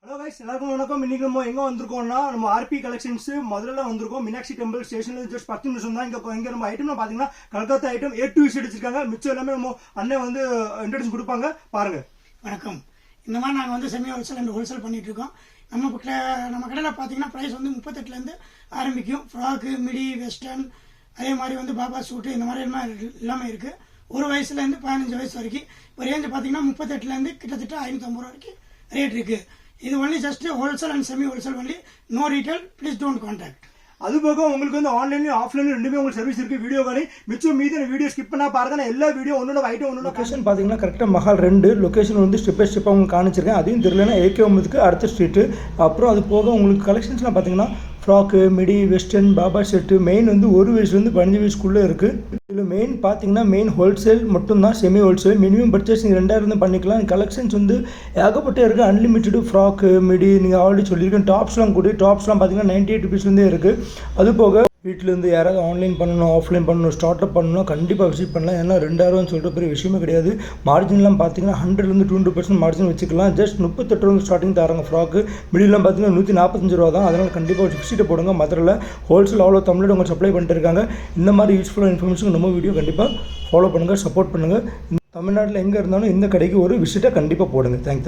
Hello guys, எல்லாருக்கும் வணக்கம். இன்னைக்கு நம்ம எங்கே வந்திருக்கோம்னா நம்ம ஆர்பி கலெக்ஷன்ஸ் முதல்ல வந்திருக்கோம். மீனாட்சி டெம்பிள் ஸ்டேஷன்ல ஜஸ்ட் 10 நிமிஷம் தான். இங்கே நம்ம ஐட்டம்லாம் பார்த்தீங்கன்னா Calcutta item A to Z வச்சிருக்காங்க. மிச்சம் எல்லாமே நம்ம அண்ணன் வந்து இன்ட்ரடியூஸ் கொடுப்பாங்க, பாருங்க. வணக்கம். இந்த மாதிரி நாங்கள் வந்து செமி ஹோல்சேல் அண்ட் ஹோல்சேல் பண்ணிட்டு இருக்கோம். நம்ம கடையில் பார்த்தீங்கன்னா ப்ரைஸ் வந்து 38லேருந்து ஆரம்பிக்கும். ஃப்ராக்கு, மிடி, வெஸ்டர்ன், அதே மாதிரி வந்து பாபா சூட்டு, இந்த மாதிரி எல்லாமே இருக்குது. ஒரு வயசுலேருந்து 15 வயசு வரைக்கும். இப்போ ரேஞ்சு பார்த்தீங்கன்னா 38லேருந்து கிட்டத்தட்ட 550 ரூபா வரைக்கும் ரேட் இருக்குது. இது only just wholesale and semi wholesale only, no retail. Please don't contact. அது போக உங்களுக்கு வந்து ஆன்லைன்லயும் ஆஃப்லைன்லயும் ரெண்டுமே உங்களுக்கு சர்வீஸ் இருக்கு. வீடியோ காலி மிச்சம் மீதி வீடியோ ஸ்கிப் பண்ணா பாருங்க. எல்லா வீடியோ ஒன்னோட ஐட்டம் ஒன்னோட லொகேஷன் பாத்தீங்கன்னா கரெக்டாக மஹால் 2 லொகேஷன் வந்து ஸ்டெப் பை ஸ்டெப்பாக உங்களுக்கு காணிச்சிருக்கேன். அதையும் தெரியலன்னா AK9 அடுத்த ஸ்ட்ரீட்டு. அப்புறம் அது போக உங்களுக்கு கலெக்ஷன்ஸ்லாம் பார்த்தீங்கன்னா frock, midi, western, Baba set main வந்து 1 வயசுலேருந்து 15 வயசுக்குள்ளே இருக்குது. இதில் மெயின் பார்த்தீங்கன்னா மெயின் ஹோல்சேல் மட்டும்தான், செமி ஹோல்சேல். மினிமம் பர்ச்சேசிங் 2000 பண்ணிக்கலாம். கலெக்ஷன்ஸ் வந்து ஏகப்பட்ட இருக்குது. அன்லிமிட்டடு ஃப்ராக்கு, மிடி நீங்கள் ஆல்ரெடி சொல்லியிருக்கேன். டாப்ஸ்லாம் கூட டாப்ஸ்லாம் பார்த்தீங்கன்னா 98 ருபீஸ்லேருந்தே இருக்குது. அது போக வீட்டிலேருந்து யாராவது ஆன்லைன் பண்ணணும், ஆஃப்லைன் பண்ணணும், ஸ்டார்ட் அப் பண்ணணும், கண்டிப்பாக விசிட் பண்ணலாம். ஏன்னா 2000 சொல்கிற பெரிய விஷயமே கிடையாது. மார்ஜின்லாம் பார்த்தீங்கன்னா 100லேருந்து 200% மார்ஜின் வச்சுக்கலாம். ஜஸ்ட் 38 ரூபா ஸ்டார்டிங் தராங்க. ஃப்ராக்கு, மிடிலாம் பார்த்தீங்கன்னா 145 ரூபா தான். அதனால் கண்டிப்பாக விசிட்டை போடுங்க. மதுரையில் ஹோல்சேல் அவ்வளோ தமிழோட அவங்க சப்ளை பண்ணிட்டு இருக்காங்க. இந்த மாதிரி யூஸ்ஃபுல்லான இன்ஃபர்மேஷன் நம்ம வீடியோ கண்டிப்பாக ஃபாலோ பண்ணுங்கள், சப்போர்ட் பண்ணுங்கள். தமிழ்நாட்டில் எங்கே இருந்தாலும் இந்த கடைக்கு ஒரு விசிட்டை கண்டிப்பாக போடுங்க. தேங்க்யூ.